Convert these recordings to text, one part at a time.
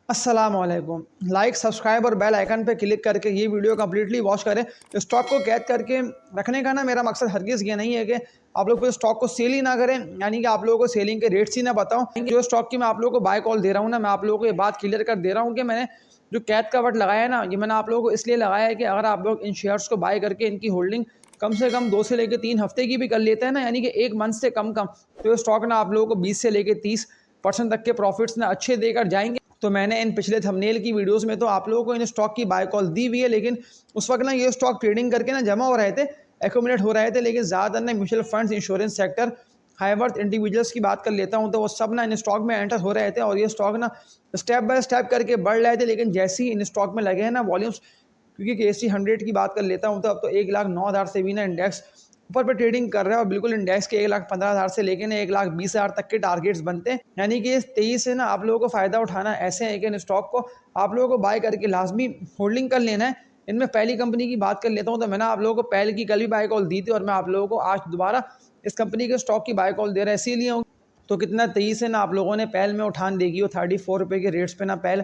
अस्सलामुअलैकुम। Like, subscribe और bell icon पे क्लिक करके ये वीडियो कंप्लीटली वॉच करें। स्टॉक को कैद करके रखने का ना मेरा मकसद हरगिज़ ये नहीं है कि आप लोग कोई स्टॉक को सेल ही ना करें, यानी कि आप लोगों को सेलिंग के रेट्स ही ना बताऊं। जो स्टॉक की मैं आप लोगों को बाय कॉल दे रहा हूँ ना, मैं आप लोगों को ये बात क्लियर कर दे रहा हूँ कि मैंने जो कैद का वर्ड लगाया है ना, ये मैंने आप लोगों को इसलिए लगाया है कि अगर आप लोग इन शेयर्स को बाय करके इनकी होल्डिंग कम से कम 2 से लेकर 3 हफ्ते की भी कर लेते हैं ना, यानी कि 1 मंथ से कम तो ये स्टॉक ना आप लोगों को 20 से लेकर 30% तक के प्रॉफिट्स ना अच्छे देकर जाएंगे। तो मैंने इन पिछले थंबनेल की वीडियोस में तो आप लोगों को इन स्टॉक की बाय कॉल दी हुई है, लेकिन उस वक्त ना ये स्टॉक ट्रेडिंग करके ना जमा हो रहे थे, एक्यूमुलेट हो रहे थे, लेकिन ज़्यादातर ना mutual funds, insurance sector, high worth individuals की बात कर लेता हूँ तो वो सब ना इन स्टॉक में एंटर हो रहे थे और ये स्टॉक ना स्टेप बाय स्टेप करके बढ़ रहे थे। लेकिन जैसे ही इन स्टॉक में लगे हैं ना वॉल्यूम्स, क्योंकि KSE 100 की बात कर लेता हूँ तो अब तो 1,09,000 से भी ना इंडेक्स ऊपर पे ट्रेडिंग कर रहा है और बिल्कुल इंडेक्स के 1,15,000 से लेकर 1,20,000 तक के टारगेट्स बनते हैं। यानी कि इस तेजी से ना आप लोगों को फायदा उठाना ऐसे है कि इन स्टॉक को आप लोगों को बाय करके लाजमी होल्डिंग कर लेना है। इनमें पहली कंपनी की बात कर लेता हूँ तो मैंने आप लोगों को पहले की कल भी बाय कॉल दी थी और मैं आप लोगों को आज दोबारा इस कंपनी के स्टॉक की बाय कॉल दे रहा है, इसीलिए तो कितना तेजी से ना आप लोगों ने पहल में उठान देगी वो 34 रुपये के रेट्स पे ना पहल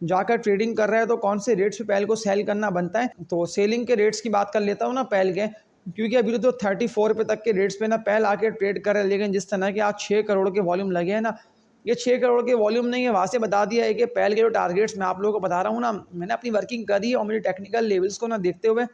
जाकर ट्रेडिंग कर रहा है। तो कौन से रेट्स पे पहल को सेल करना बनता है, तो सेलिंग के रेट्स की बात कर लेता हूँ ना पहल के, क्योंकि अभी तो 34 रुपये तक के रेट्स पे ना पहल आके ट्रेड कर रहे हैं। लेकिन जिस तरह के आज 6 करोड़ के वॉल्यूम लगे हैं ना, ये 6 करोड़ के वॉल्यूम नहीं है, वहाँ से बता दिया है कि पहल के जो टारगेट्स मैं आप लोगों को बता रहा हूँ ना, मैंने अपनी वर्किंग करी है और मुझे टेक्निकल लेवल्स को ना देखते हुए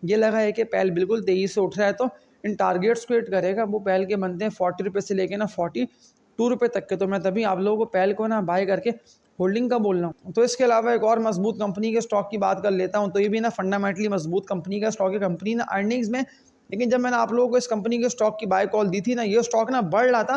ये लगा है कि पहल बिल्कुल तेजी से उठ रहा है। तो इन टारगेट्स को हिट करेगा। वो पहल के बनते हैं 40 रुपये से लेके ना 42 रुपये तक के। तो मैं तभी आप लोगों को पहल को ना बाय करके होल्डिंग का बोल रहा हूँ। तो इसके अलावा एक और मजबूत कंपनी के स्टॉक की बात कर लेता हूँ, तो ये भी ना फंडामेंटली मजबूत कंपनी का स्टॉक है। कंपनी ना अर्निंग्स में, लेकिन जब मैंने आप लोगों को इस कंपनी के स्टॉक की बाय कॉल दी थी ना, ये स्टॉक ना बढ़ रहा था,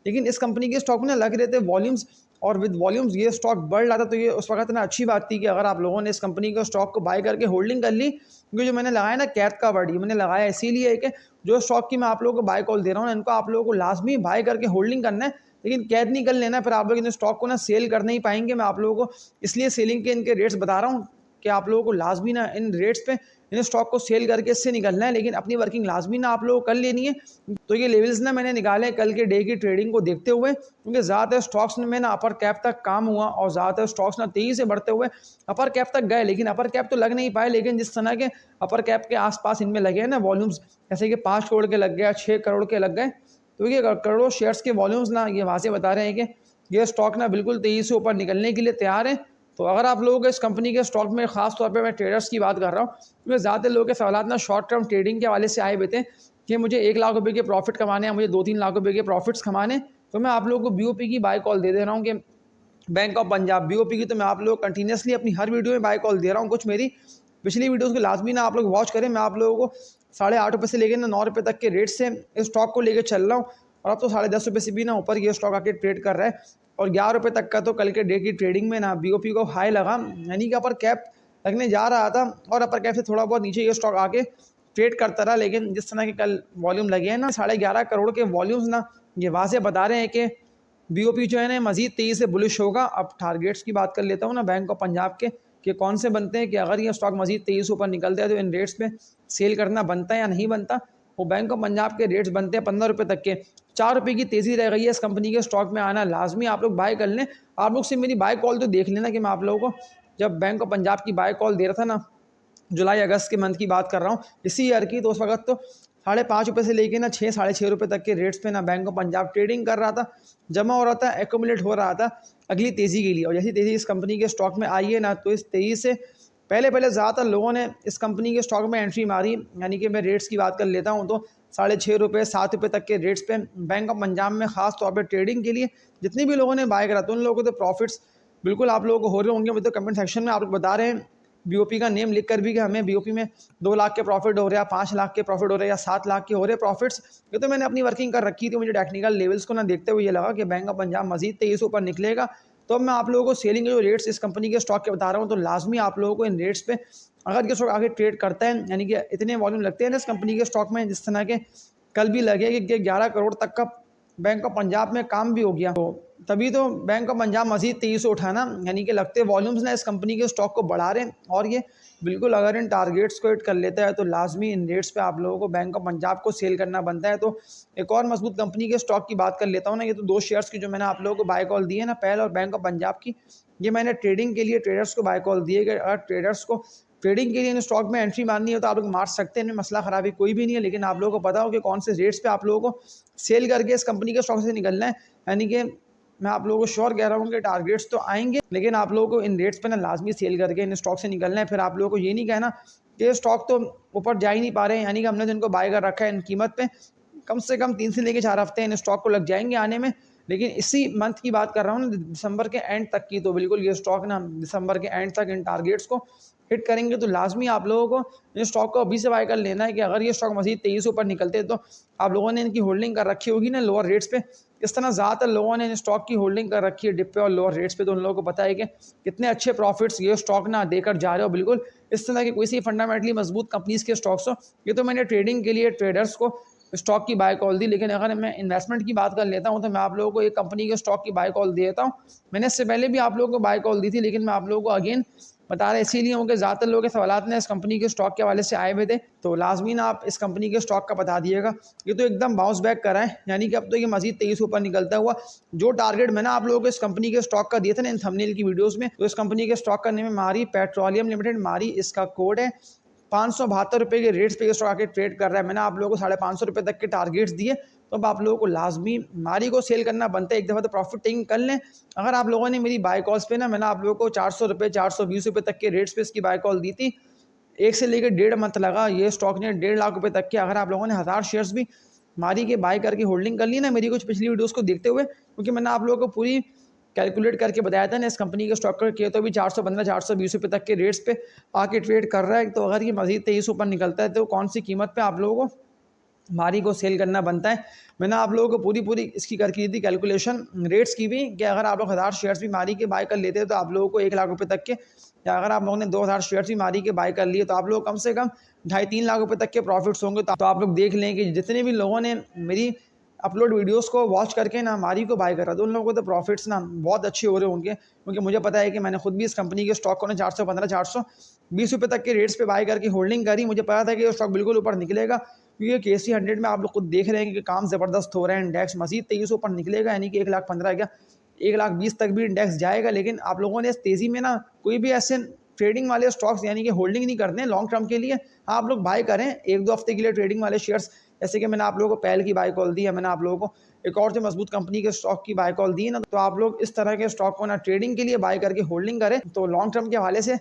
लेकिन इस कंपनी के स्टॉक में ना लग रहे थे वॉल्यूम्स, और विद वॉल्यूम्स ये स्टॉक बढ़ रहा था। तो ये उस वक्त ना अच्छी बात थी कि अगर आप लोगों ने इस कंपनी के स्टॉक को बाय करके होल्डिंग कर ली, क्योंकि जो मैंने लगाया ना कैद का वर्ड, ये मैंने लगाया इसीलिए है कि जो स्टॉक की मैं आप लोगों को बाय कॉल दे रहा हूँ ना, इनको आप लोगों को लाजमी बाय करके होल्डिंग करना है, लेकिन कैद नहीं कर लेना। फिर आप लोग इन स्टॉक को ना सेल कर नहीं पाएंगे। मैं आप लोगों को इसलिए सेलिंग के इनके रेट्स बता रहा हूँ कि आप लोगों को लाजमी ना इन रेट्स पे इन स्टॉक को सेल करके इससे निकलना है, लेकिन अपनी वर्किंग लाजमी ना आप लोगों को कर लेनी है। तो ये लेवल्स ना मैंने निकाले कल के डे की ट्रेडिंग को देखते हुए, क्योंकि ज़्यादातर स्टॉक्स में ना अपर कैप तक काम हुआ और ज़्यादातर स्टॉक्स ना तेज़ी से बढ़ते हुए अपर कैप तक गए, लेकिन अपर कैप तो लग नहीं पाए। लेकिन जिस तरह के अपर कैप के आसपास इनमें लगे हैं ना वॉल्यूम्स, जैसे कि 5 करोड़ के लग गए, 6 करोड़ के लग गए, तो ये करोड़ों शेयर्स के वॉल्यूम्स ना ये वहाँ से बता रहे हैं कि ये स्टॉक ना बिल्कुल तेज़ी से ऊपर निकलने के लिए तैयार है। तो अगर आप लोगों को इस कंपनी के स्टॉक में, खास तौर पे मैं ट्रेडर्स की बात कर रहा हूँ, क्योंकि ज़्यादातर लोगों के सवाल ना शॉर्ट टर्म ट्रेडिंग के हवाले से आए हुए थे कि मुझे 1 लाख रुपए के प्रॉफिट कमाने हैं, मुझे 2-3 लाख रुपए के प्रॉफिट्स कमाने। तो मैं आप लोगों को BOP की बाय कॉल दे रहा हूँ कि बैंक ऑफ पंजाब BOP की, तो मैं आप लोग कंटिन्यूसली अपनी हर वीडियो में बाय कॉल दे रहा हूँ। कुछ मेरी पिछली वीडियोस को लाजमी ना आप लोग वॉच करें। मैं आप लोगों को 8.5 रुपये से लेकर ना 9 रुपये तक के रेट से इस स्टॉक को लेकर चल रहा हूँ, और अब तो 10.5 रुपये से भी ना ऊपर ये स्टॉक आके ट्रेड कर रहा है। और 11 रुपये तक का तो कल के डे की ट्रेडिंग में ना BOP को हाई लगा, यानी कि अपर कैप लगने जा रहा था और अपर कैप से थोड़ा बहुत नीचे ये स्टॉक आके ट्रेड करता रहा। लेकिन जिस तरह के कल वॉल्यूम लगे हैं ना, 11.5 करोड़ के वॉल्यूम्स ना ये वाज़े बता रहे हैं कि BOP जो है ना मज़ीद तेज़ी से बुलिश होगा। अब टारगेट्स की बात कर लेता हूँ ना बैंक ऑफ पंजाब के, कि कौन से बनते हैं, कि अगर ये स्टॉक मज़ीद तेज़ी से ऊपर निकलता है तो इन रेट्स पे सेल करना बनता है या नहीं बनता। वो बैंक ऑफ पंजाब के रेट्स बनते हैं 15 रुपये तक के। 4 रुपये की तेज़ी रह गई है इस कंपनी के स्टॉक में आना, लाजमी आप लोग बाय कर लें। आप लोग सिर्फ मेरी बाय कॉल तो देख लेना कि मैं आप लोगों को जब बैंक ऑफ पंजाब की बाय कॉल दे रहा था ना, जुलाई अगस्त के मंथ की बात कर रहा हूँ, इसी ईयर की, तो उस वक्त तो 5.5 रुपये से लेके ना 6-6.5 रुपये तक के रेट्स पे ना बैंक ऑफ पंजाब ट्रेडिंग कर रहा था, जमा हो रहा था, एक्यूमुलेट हो रहा था अगली तेज़ी के लिए। और जैसी तेज़ी इस कंपनी के स्टॉक में आई है ना, तो इस तेज़ी से पहले पहले ज़्यादातर लोगों ने इस कंपनी के स्टॉक में एंट्री मारी। यानी कि मैं रेट्स की बात कर लेता हूँ तो 6.5 रुपये 7 रुपये तक के रेट्स पे बैंक ऑफ पंजाब में खास तौर पर ट्रेडिंग के लिए जितने भी लोगों ने बाय करा, तो उन लोगों को तो प्रॉफिट्स बिल्कुल आप लोगों को हो रहे होंगे। मुझे तो कमेंट सेक्शन में आप लोग बता रहे हैं BOP का नेम लिख कर भी कि हमें BOP में 2 लाख के प्रॉफिट हो रहे हैं, 5 लाख के प्रॉफिट हो रहे हैं या 7 लाख के हो रहे प्रॉफिट्स। ये तो मैंने अपनी वर्किंग कर रखी थी। मुझे टेक्निकल लेवल्स को ना देखते हुए ये लगा कि बैंक ऑफ पंजाब मजीद तेज़ी से ऊपर निकलेगा। तो अब मैं आप लोगों को सेलिंग के जो रेट्स इस कंपनी के स्टॉक के बता रहा हूँ, तो लाजमी आप लोगों को इन रेट्स पे अगर ये स्टॉक आगे ट्रेड करता है, यानी कि इतने वॉल्यूम लगते हैं ना इस कंपनी के स्टॉक में, जिस तरह के कल भी लगे कि 11 करोड़ तक का बैंक ऑफ पंजाब में काम भी हो गया, तो तभी तो बैंक ऑफ पंजाब मजीद तेजी से उठाना, यानी कि लगते वॉल्यूम्स ना इस कंपनी के स्टॉक को बढ़ा रहे हैं। और ये बिल्कुल अगर इन टारगेट्स को हिट कर लेता है तो लाजमी इन रेट्स पे आप लोगों को बैंक ऑफ पंजाब को सेल करना बनता है। तो एक और मजबूत कंपनी के स्टॉक की बात कर लेता हूँ ना। ये तो दो शेयर्स की जो मैंने आप लोगों को बाय कॉल दी है ना, पहल और बैंक ऑफ पंजाब की, ये मैंने ट्रेडिंग के लिए ट्रेडर्स को बाय कॉल दिए गए। अगर ट्रेडर्स को ट्रेडिंग के लिए इन स्टॉक में एंट्री मारनी है तो आप लोग मार सकते हैं, मसला खराबी कोई भी नहीं है। लेकिन आप लोगों को पता हो कि कौन से रेट्स पे आप लोगों को सेल करके इस कंपनी के स्टॉक से निकलना है। यानी कि मैं आप लोगों को श्योर कह रहा हूँ कि टारगेट्स तो आएंगे, लेकिन आप लोगों को इन रेट्स पे ना लाजमी सेल करके इन स्टॉक से निकलना है। फिर आप लोगों को ये नहीं कहना कि स्टॉक तो ऊपर जा ही नहीं पा रहे हैं, यानी कि हमने जिनको बाय कर रखा है इन कीमत पे, कम से कम 3 से लेकर 4 हफ्ते इन स्टॉक को लग जाएंगे आने में। लेकिन इसी मंथ की बात कर रहा हूँ ना, दिसंबर के एंड तक की, तो बिल्कुल ये स्टॉक ना दिसंबर के एंड तक इन टारगेट्स को हिट करेंगे। तो लाजमी आप लोगों को इन स्टॉक को अभी से बाय कर लेना है कि अगर ये स्टॉक मजीद तेजी से ऊपर निकलते हैं तो आप लोगों ने इनकी होल्डिंग कर रखी होगी ना लोअर रेट्स पे। इस तरह ज़्यादातर लोगों ने इन स्टॉक की होल्डिंग कर रखी है डिप पे और लोअर रेट्स पे, तो उन लोगों को पता है कि कितने अच्छे प्रॉफिट्स ये स्टॉक ना देकर जा रहे हो। बिल्कुल इस तरह की कोई सी फंडामेंटली मजबूत कंपनीज के स्टॉक्स हो। ये तो मैंने ट्रेडिंग के लिए ट्रेडर्स को स्टॉक की बाय कॉल दी, लेकिन अगर मैं इन्वेस्टमेंट की बात कर लेता हूं तो मैं आप लोगों को एक कंपनी के स्टॉक की बाय कॉल दे देता हूं। मैंने इससे पहले भी आप लोगों को बाय कॉल दी थी, लेकिन मैं आप लोगों को अगेन बता रहा इसीलिए हूँ कि ज़्यादातर लोगों के सवाल ने इस कंपनी के स्टॉक के हवाले से आए हुए थे। तो लाजमी ना आप इस कंपनी के स्टॉक का बता दिएगा। ये तो एकदम बाउंस बैक करा है, यानी कि अब तो ये मजीद तेजी से ऊपर निकलता हुआ। जो टारगेट मैंने आप लोगों को इस कंपनी के स्टॉक का दिए थे ना इन थंबनेल की वीडियोस में, तो इस कंपनी के स्टॉक का नेम है मारी पेट्रोलियम लिमिटेड। मारी इसका कोड है। 572 रुपये के रेट्स पे स्टॉक आके ट्रेड कर रहा है। मैंने आप लोगों को 550 रुपये तक के टारगेट्स दिए, तो अब आप लोगों को लाजमी मारी को सेल करना बनता है। एक दफ़ा तो प्रॉफिट टेकिंग कर लें। अगर आप लोगों ने मेरी बाय कॉल्स पे ना, मैंने आप लोगों को 400 रुपये 420 रुपये तक के रेट्स पे इसकी बाय कॉल दी थी। 1 से लेकर 1.5 मंथ लगा ये स्टॉक ने 1.5 लाख रुपये तक के। अगर आप लोगों ने 1000 शेयर्स भी मारी के बाय करके होल्डिंग कर ली ना मेरी कुछ पिछली वीडियोस को देखते हुए, क्योंकि मैंने आप लोगों को पूरी कैलकुलेट करके बताया था ना इस कंपनी के स्टॉक के, तो भी 415 420 रुपये तक के रेट्स पे आके ट्रेड कर रहा है। तो अगर ये मजीद 23 ऊपर निकलता है तो कौन सी कीमत पे आप लोगों को मारी को सेल करना बनता है। मैंने आप लोगों को पूरी इसकी करके दी थी कैलकुलेशन रेट्स की भी, कि अगर आप लोग 1000 शेयर्स भी मारी के बाय कर लेते हैं तो आप लोगों को 1 लाख रुपए तक के, या अगर आप लोगों ने 2000 शेयर्स भी मारी के बाय कर लिए तो आप लोग कम से कम 2.5-3 लाख रुपए तक के प्रॉफिट्स होंगे। तो आप लोग देख लें कि जितने भी लोगों ने मेरी अपलोड वीडियोस को वॉच करके ना मारी को बाय करा, तो उन लोगों को तो प्रॉफिट्स ना बहुत अच्छे हो रहे होंगे, क्योंकि मुझे पता है कि मैंने खुद भी इस कंपनी के स्टॉक को ना 415 420 रुपये तक के रेट्स पे बाय करके होल्डिंग करी। मुझे पता था कि ये स्टॉक बिल्कुल ऊपर निकलेगा, क्योंकि KC 100 में आप लोग खुद देख रहे हैं कि काम ज़बरदस्त हो रहा है। इंडेक्स मजीद तेजी से ऊपर निकलेगा, यानी कि 1,15,000 क्या 1,20,000 तक भी इंडेक्स जाएगा। लेकिन आप लोगों ने इस तेज़ी में ना कोई भी ऐसे ट्रेडिंग वाले स्टॉक्स यानी कि होल्डिंग नहीं करते हैं लॉन्ग टर्म के लिए। आप लोग बाय करें 1-2 हफ्ते के लिए ट्रेडिंग वाले शेयर्स, जैसे कि मैंने आप लोगों को पहल की बाय कॉल दी है, मैंने आप लोगों को एक और जो मजबूत कंपनी के स्टॉक की बाय कॉल दी है ना, तो आप लोग इस तरह के स्टॉक को ना ट्रेडिंग के लिए बाय करके होल्डिंग करें। तो लॉन्ग टर्म के हवाले से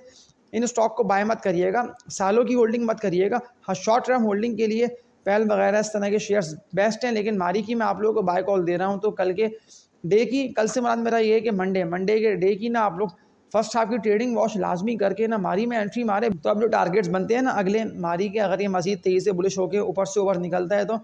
इन स्टॉक को बाय मत करिएगा, सालों की होल्डिंग मत करिएगा। हाँ, शॉर्ट टर्म होल्डिंग के लिए पहल वगैरह इस तरह के शेयर्स बेस्ट हैं। लेकिन मारी की मैं आप लोगों को बाय कॉल दे रहा हूँ, तो कल के डे की, कल से मुराद मेरा ये है कि मंडे के डे की ना आप लोग फर्स्ट हाफ की ट्रेडिंग वॉच लाजमी करके ना मारी में एंट्री मारे। तो अब जो टारगेट्स बनते हैं ना अगले मारी के, अगर ये मजीद तेजी से बुलिश होकर ऊपर से ओवर निकलता है तो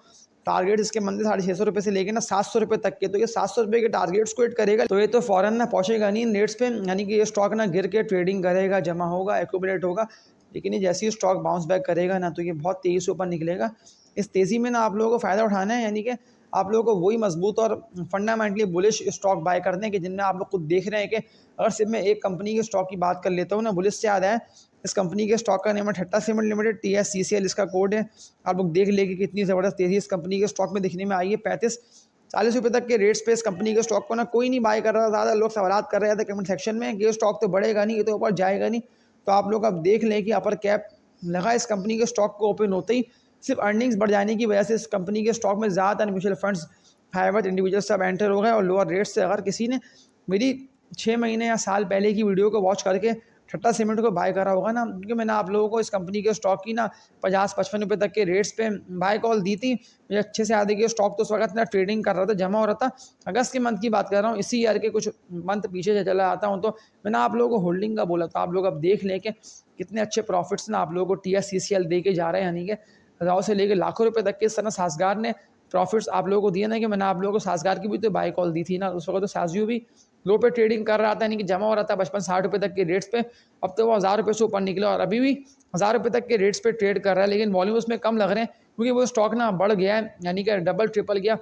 टारगेट इसके बनते 650 रुपये से लेकर ना 700 रुपये तक के। तो ये 700 रुपये के टारगेट्स को हिट करेगा तो ये तो फौरन ना पहुंचेगा नहीं इन रेट्स पे, यानी कि ये स्टॉक ना गिर के ट्रेडिंग करेगा, जमा होगा, एक्यूमुलेट होगा। लेकिन ये जैसे ही स्टॉक बाउंस बैक करेगा ना तो ये बहुत तेज़ी से ऊपर निकलेगा। इस तेज़ी में ना आप लोगों को फ़ायदा उठाना है, यानी कि आप लोगों को वही मजबूत और फंडामेंटली बुलिश स्टॉक बाय करने हैं कि जिनमें आप लोग खुद देख रहे हैं कि अगर सिर्फ मैं एक कंपनी के स्टॉक की बात कर लेता हूँ ना, बुलिश से याद है इस कंपनी के स्टॉक का नेम है ठट्टा सीमेंट लिमिटेड, TSCCL इसका कोड है। आप लोग देख लेंगे कितनी ज़बरदस्त तेज़ी इस कंपनी के स्टॉक में दिखने में आई है। 35-40 रुपये तक के रेट्स पे इस कंपनी के स्टॉक को ना कोई नहीं बाय कर रहा। ज़्यादा लोग सवाल कर रहे थे कमेंट सेक्शन में कि ये स्टॉक तो बढ़ेगा नहीं, ये तो ऊपर जाएगा नहीं। तो आप लोग अब देख लें कि अपर कैप लगा इस कंपनी के स्टॉक को ओपन होते ही, सिर्फ अर्निंग्स बढ़ जाने की वजह से इस कंपनी के स्टॉक में ज़्यादातर म्यूचुअल फंड्स, हाईवर्थ इंडिविजुअल सब एंटर हो गए। और लोअर रेट से अगर किसी ने मेरी 6 महीने या साल पहले की वीडियो को वॉच करके ठट्टा सीमेंट को बाय करा होगा ना, क्योंकि मैंने आप लोगों को इस कंपनी के स्टॉक की ना 50-55 रुपये तक के रेट्स पे बाय कॉल दी थी। मुझे अच्छे से याद है कि स्टॉक तो उस वक्त ना ट्रेडिंग कर रहा था, जमा हो रहा था। अगस्त के मंथ की बात कर रहा हूँ, इसी ईयर के कुछ मंथ पीछे से चला आता हूँ, तो मैंने आप लोगों को होल्डिंग का बोला था। आप लोग अब देख लें कि कितने अच्छे प्रॉफिट्स ना आप लोगों को TSCCL दे के जा रहे हैं, यानी कि हज़ारों से लेकर लाखों रुपये तक के इस तरह साजगार ने प्रॉफिट्स आप लोगों को दिए ना, कि मैंने आप लोगों को साजगार की भी तो बाय कॉल दी थी ना। उस वक्त तो साजियो भी लो पे ट्रेडिंग कर रहा था, यानी कि जमा हो रहा था 55-60 रुपये तक के रेट्स पे। अब तो वो 1000 रुपये से ऊपर निकला और अभी भी 1000 रुपये तक के रेट्स पे ट्रेड कर रहा है, लेकिन वॉल्यूम उसमें कम लग रहे हैं क्योंकि वो स्टॉक ना बढ़ गया है, यानी कि डबल ट्रिपल गया।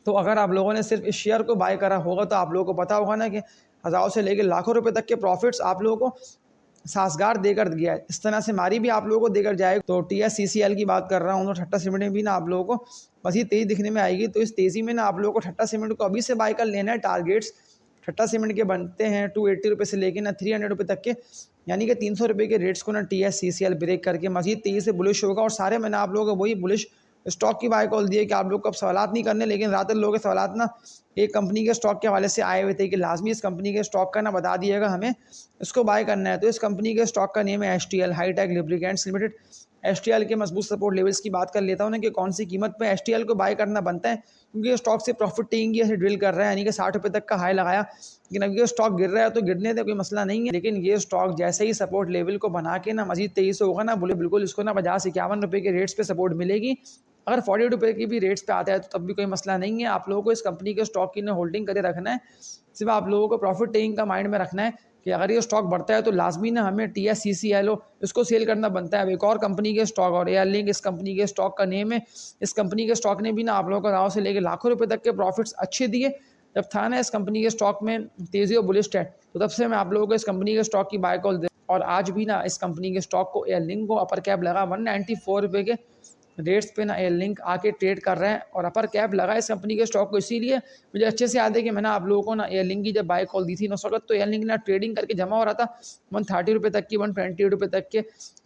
तो अगर आप लोगों ने सिर्फ इस शेयर को बाय करा होगा तो आप लोगों को पता होगा ना कि हज़ारों से लेकर लाखों रुपए तक के प्रॉफिट्स आप लोगों को साजगार देकर गया है। इस तरह से मारी भी आप लोगों को देकर जाएगा। तो TSCCL की बात कर रहा हूँ, तो ठट्टा सीमेंट में भी ना आप लोगों को मज़ीद तेज़ी दिखने में आएगी। तो इस तेज़ी में ना आप लोगों को ठट्टा सीमेंट को अभी से बाय कर लेना है। टारगेट्स ठट्टा सीमेंट के बनते हैं 280 रुपये से लेकर ना 300 रुपये तक के, यानी कि 300 रुपये के रेट्स को ना TSCCL ब्रेक करके मज़ीद तेज़ी से बुलिश होगा। और सारे मैंने आप लोगों को वही बुलिश स्टॉक की बाय कॉल दिए कि आप लोग को अब सवालात नहीं करने, लेकिन ज़्यादातर लोगों के सवालात ना एक कंपनी के स्टॉक के हवाले से आए हुए थे कि लाजमी इस कंपनी के स्टॉक का ना बता दिएगा, हमें इसको बाय करना है। तो इस कंपनी के स्टॉक का नेम है HTL, hitech lubricants limited. HTL के मजबूत सपोर्ट लेवल्स की बात कर लेता हूँ ना कि कौन सी कीमत पे HTL को बाय करना बनता है, क्योंकि ये स्टॉक से प्रॉफिट टेकिंग की ऐसे ड्रिल कर रहा है, यानी कि 60 रुपये तक का हाई लगाया। लेकिन अब ये स्टॉक गिर रहा है तो गिरने से कोई मसला नहीं है, लेकिन ये स्टॉक जैसे ही सपोर्ट लेवल को बना के ना मजीद तेजी से होगा ना, बोले बिल्कुल इसको ना 50-51 रुपये के रेट्स पे सपोर्ट मिलेगी। अगर 40 रुपये की भी रेट्स पे आता है तो तब भी कोई मसला नहीं है। आप लोगों को इस कंपनी के स्टॉक की ना होल्डिंग करके रखना है। सिर्फ आप लोगों को प्रॉफिट टेकिंग का माइंड में रखना है कि अगर ये स्टॉक बढ़ता है तो लाजमी ना हमें TSCCL इसको सेल करना बनता है। अब एक और कंपनी के स्टॉक और एयरलिंक इस कंपनी के स्टॉक का नेम है। इस कंपनी के स्टॉक ने भी ना आप लोगों को राव से लेकर लाखों रुपए तक के प्रॉफिट्स अच्छे दिए। जब था ना इस कंपनी के स्टॉक में तेजी और बुलिश है, तो तब से मैं आप लोगों को इस कंपनी के स्टॉक की बाय कॉल दे, और आज भी ना इस कंपनी के स्टॉक को एयरलिंक को अपर कैप लगा 194 रुपये के रेट्स पे ना एयरलिंक आके ट्रेड कर रहे हैं। और अपर कैप लगा इस कंपनी के स्टॉक को इसीलिए मुझे अच्छे से याद है कि मैंने आप लोगों को ना एयरलिंक की जब बाय कॉल दी थी उस वक्त, तो एयरलिंक ना ट्रेडिंग करके जमा हो रहा था 130 रुपये तक की, 120 रुपये तक के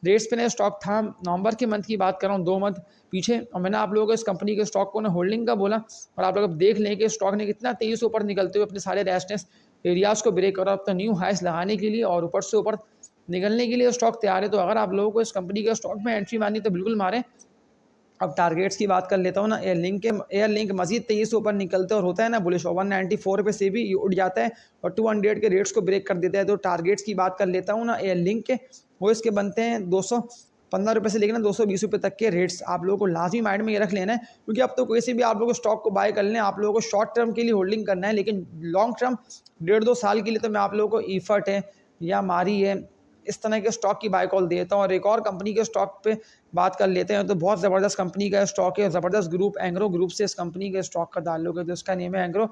रेट्स पे ना स्टॉक था। नवंबर के मंथ की बात कर रहा हूँ, 2 मंथ पीछे। और मैंने आप लोगों को इस कंपनी के स्टॉक को ना होल्डिंग का बोला, और आप लोग अब देख लें कि स्टॉक ने कितना तेजी से ऊपर निकलते हुए अपने सारे रेजिस्टेंस एरियाज़ को ब्रेक करा, अब तो न्यू हाइस लगाने के लिए और ऊपर से ऊपर निकलने के लिए स्टॉक तैयार है। तो अगर आप लोगों को इस कंपनी के स्टॉक में एंट्री मारनी तो बिल्कुल मारें। अब टारगेट्स की बात कर लेता हूँ ना, एयरलिंक मजीद तेजी से ऊपर निकलते और होता है ना बुलिश, 194 रुपये से भी उठ जाता है और 200 के रेट्स को ब्रेक कर देता है। तो टारगेट्स की बात कर लेता हूँ ना एयरलिंक के, वो इसके बनते हैं 215 रुपये से लेकर ना 220 रुपये तक के रेट्स। आप लोगों को लाजमी माइंड में ये रख लेना है, क्योंकि अब तो कोई से भी आप लोगों को स्टॉक को बाय कर लें, आप लोगों को शॉर्ट टर्म के लिए होल्डिंग करना है, लेकिन लॉन्ग टर्म 1.5-2 साल के लिए तो मैं आप लोगों को ईफर्ट है या मारी है इस तरह के स्टॉक की बाय कॉल देता हूँ। और एक और कंपनी के स्टॉक पे बात कर लेते हैं, तो बहुत ज़बरदस्त कंपनी का स्टॉक है, ज़बरदस्त ग्रुप एंग्रो ग्रुप से इस कंपनी के स्टॉक का ताल्लुक है। तो इसका नेम है एंग्रो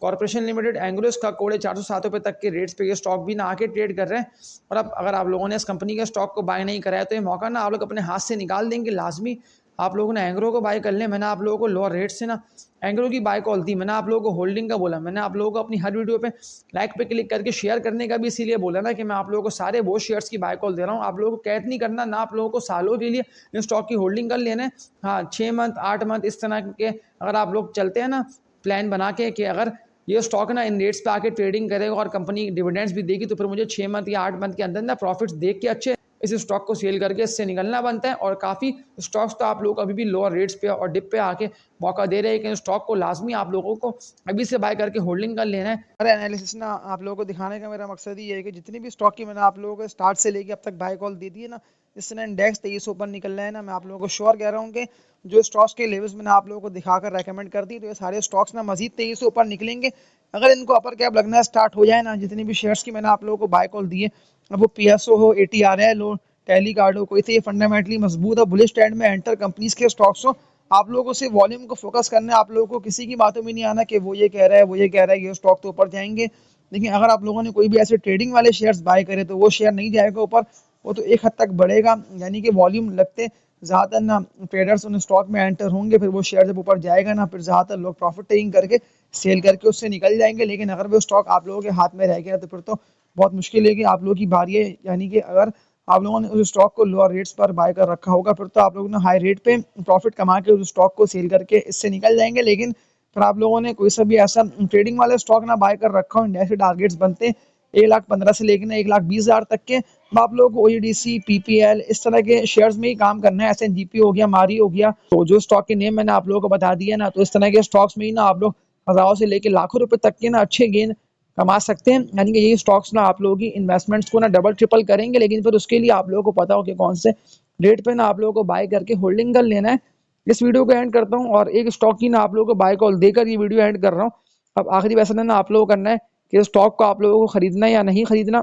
कॉर्पोरेशन लिमिटेड। एंग्रो इसका कोड है 407 रुपये तक के रेट्स पे ये स्टॉक भी ना आके ट्रेड कर रहे हैं। और अब अगर आप लोगों ने इस कंपनी के स्टॉक को बाय नहीं कराया तो ये मौका ना आप लोग अपने हाथ से निकाल देंगे। लाजमी आप लोगों ने एंग्रो को बाय कर लें। मैंने आप लोगों को लोअर रेट से ना एंग्रो की बाय कॉल दी, मैंने आप लोगों को होल्डिंग का बोला, मैंने आप लोगों को अपनी हर वीडियो पे लाइक पे क्लिक करके शेयर करने का भी इसीलिए बोला ना कि मैं आप लोगों को सारे वो शेयर्स की बाय कॉल दे रहा हूँ। आप लोगों को कैद नहीं करना ना, आप लोगों को सालों के लिए इन स्टॉक की होल्डिंग कर लेना है। हाँ, 6 मंथ 8 मंथ इस तरह के अगर आप लोग चलते हैं ना प्लान बना के कि अगर ये स्टॉक ना इन रेट्स पे आके ट्रेडिंग करेगा और कंपनी डिविडेंड्स भी देगी, तो फिर मुझे 6 मंथ या 8 मंथ के अंदर ना प्रॉफिट्स देख के अच्छे इस स्टॉक को सेल करके इससे निकलना बनता है। और काफ़ी स्टॉक्स तो आप लोग को अभी भी लोअर रेट्स पे और डिप पे आके मौका दे रहे हैं कि स्टॉक को लाजमी आप लोगों को अभी से बाय करके होल्डिंग कर लेना है। अरे एनालिसिस ना आप लोगों को दिखाने का मेरा मकसद ही है कि जितनी भी स्टॉक की मैंने आप लोगों को स्टार्ट से लेके अब तक बाय कॉल दे दी है ना, इससे ना इंडेक्स तेजी से ऊपर निकल रहा है ना, मैं आप लोगों को श्योर कह रहा हूँ कि जो स्टॉक्स के लेवल्स मैंने आप लोगों को दिखाकर रेकमेंड कर दी, तो ये सारे स्टॉक्स ना मजीद तेजी से ऊपर निकलेंगे अगर इनको अपर कैप लगना स्टार्ट हो जाए ना। जितनी भी शेयर्स की मैंने आप लोगों को बाय कॉल दी है, अब वो PSO हो, ATRL हो, टैली कार्ड हो, कोई से ये फंडामेंटली मजबूत और बुलिश ट्रेंड में एंटर कंपनीज के स्टॉक्स हो, आप लोगों को सिर्फ वॉल्यूम को फोकस करना है। आप लोगों को किसी की बातों में नहीं आना कि वो ये कह रहा है वो ये कह रहा है ये स्टॉक तो ऊपर जाएंगे। लेकिन अगर आप लोगों ने कोई भी ऐसे ट्रेडिंग वाले शेयर्स बाय करे तो वो शेयर नहीं जाएगा ऊपर, वो तो एक हद तक बढ़ेगा, यानी कि वॉल्यूम लगते ज़्यादातर ना ट्रेडर्स उन स्टॉक में एंटर होंगे, फिर वो शेयर जब ऊपर जाएगा ना फिर ज़्यादातर लोग प्रॉफिट टेकिंग करके सेल करके उससे निकल जाएंगे। लेकिन अगर वो स्टॉक आप लोगों के हाथ में रह गया तो फिर तो बहुत मुश्किल है कि आप लोगों की बारी है, यानी कि अगर आप लोगों ने उस स्टॉक को लोअर रेट्स पर बाय कर रखा होगा फिर तो आप लोग ना हाई रेट पे प्रॉफिट कमा के उस स्टॉक को सेल करके इससे निकल जाएंगे। लेकिन फिर आप लोगों ने कोई सा भी ऐसा ट्रेडिंग वाले स्टॉक ना बाय कर रखा हो, इंडेक्स टारगेट्स बनते 1,15,000 से लेकर 1,20,000 तक के, तो आप लोगों को OEDC PPL इस तरह के शेयर्स में ही काम करना है। SNGP हो गया, मारी हो गया, तो जो स्टॉक के नेम मैंने आप लोगों को बता दिया ना, तो इस तरह के स्टॉक्स में ही ना आप लोग हज़ारों से लेकर लाखों रुपए तक के ना अच्छे गेन कमा सकते हैं। यानी कि ये स्टॉक्स ना आप लोगों की इन्वेस्टमेंट्स को ना डबल ट्रिपल करेंगे। लेकिन फिर उसके लिए आप लोगों को पता हो कि कौन से रेट पे ना आप लोगों को बाय करके होल्डिंग कर लेना है। इस वीडियो को एंड करता हूँ और एक स्टॉक की ना आप लोगों को बाय कॉल देकर ये वीडियो एंड कर रहा हूँ। अब आखिरी फैसला ना आप लोगों को करना है कि स्टॉक को आप लोगों को खरीदना है या नहीं खरीदना।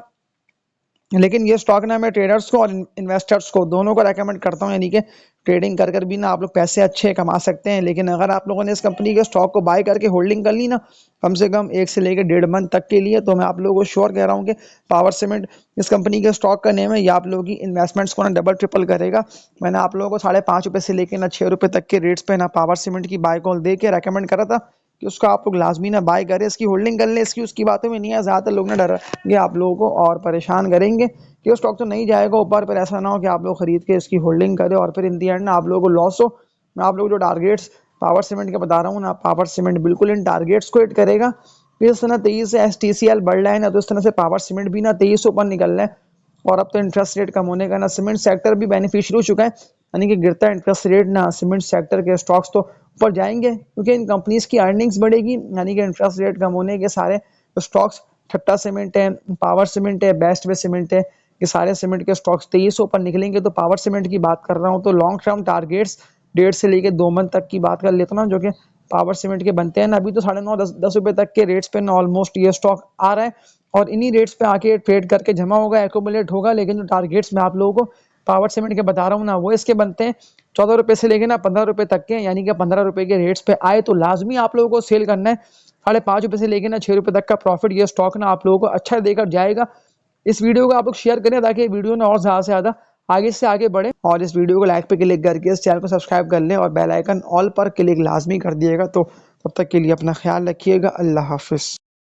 लेकिन ये स्टॉक ना मैं ट्रेडर्स को और इन्वेस्टर्स को दोनों को रेकमेंड करता हूँ, यानी कि ट्रेडिंग कर भी ना आप लोग पैसे अच्छे कमा सकते हैं। लेकिन अगर आप लोगों ने इस कंपनी के स्टॉक को बाय करके होल्डिंग कर ली ना कम से कम 1 से लेकर 1.5 मंथ तक के लिए, तो मैं आप लोगों को श्योर कह रहा हूँ कि पावर सीमेंट इस कंपनी के स्टॉक का नेम है, ये आप लोगों की इन्वेस्टमेंट्स को ना डबल ट्रिपल करेगा। मैंने आप लोगों को ₹5.5 से लेकर ना ₹6 तक के रेट्स पे ना पावर सीमेंट की बाय कॉल दे के रेकमेंड करा था कि उसको आप लोग लाजमी ना बाय करें, इसकी होल्डिंग कर लें। इसकी उसकी बातों में नहीं है, ज़्यादातर लोग ना डरेंगे आप लोगों को और परेशान करेंगे कि वो स्टॉक तो नहीं जाएगा ऊपर, पर ऐसा ना हो कि आप लोग खरीद के इसकी होल्डिंग करें और फिर इन दी एंड ना आप लोगों को लॉस हो। मैं आप लोग जो टारगेट्स पावर सीमेंट के बता रहा हूँ ना, पावर सीमेंट बिल्कुल इन टारगेट्स को हिट करेगा। इस तरह 23 से STCL बढ़ रहा है ना, तो इस तरह से पावर सीमेंट भी ना 23 से ऊपर निकल रहा है। और अब तो इंटरेस्ट रेट कम होने का ना सीमेंट सेक्टर भी बेनिफिशियरी हो चुका है, यानी कि गिरता इंटरेस्ट रेट ना सीमेंट सेक्टर के स्टॉक्स तो ऊपर जाएंगे क्योंकि इन कंपनीज की अर्निंग्स बढ़ेगी, यानी कि इंटरेस्ट रेट कम होने के सारे स्टॉक्स ठट्टा सीमेंट है, पावर सीमेंट है, बेस्ट वे सीमेंट है, ये सारे सीमेंट के स्टॉक्स 23 ऊपर निकलेंगे। तो पावर सीमेंट की बात कर रहा हूँ तो लॉन्ग टर्म टारगेट्स 1.5 से लेके 2 मंथ तक की बात कर लेता हूँ, जो कि पावर सीमेंट के बनते हैं ना। अभी तो 9.5-10 रुपए तक के रेट्स पे ना ऑलमोस्ट ये स्टॉक आ रहा है और इन्हीं रेट्स पे आके ट्रेड करके जमा होगा, एक्यूमुलेट होगा। लेकिन जो टारगेट्स मैं आप लोगों को पावर सीमेंट के बता रहा हूँ ना, वो इसके बनते हैं 14 रुपए से लेके ना 15 रुपए तक के, यानी कि 15 रुपए के रेट्स पे आए तो लाजमी आप लोगों को सेल करना है। ₹5.5 से लेके ना 6 रुपए तक का प्रॉफिट ये स्टॉक ना आप लोगों को अच्छा देकर जाएगा। इस वीडियो को आप लोग शेयर करें ताकि वीडियो ना और ज़्यादा से ज़्यादा आगे से आगे बढ़े, और इस वीडियो को लाइक पे क्लिक करके इस चैनल को सब्सक्राइब कर लें और बेल आइकन ऑल पर क्लिक लाजमी कर दिएगा। तो तब तक के लिए अपना ख्याल रखिएगा। अल्लाह हाफिज़।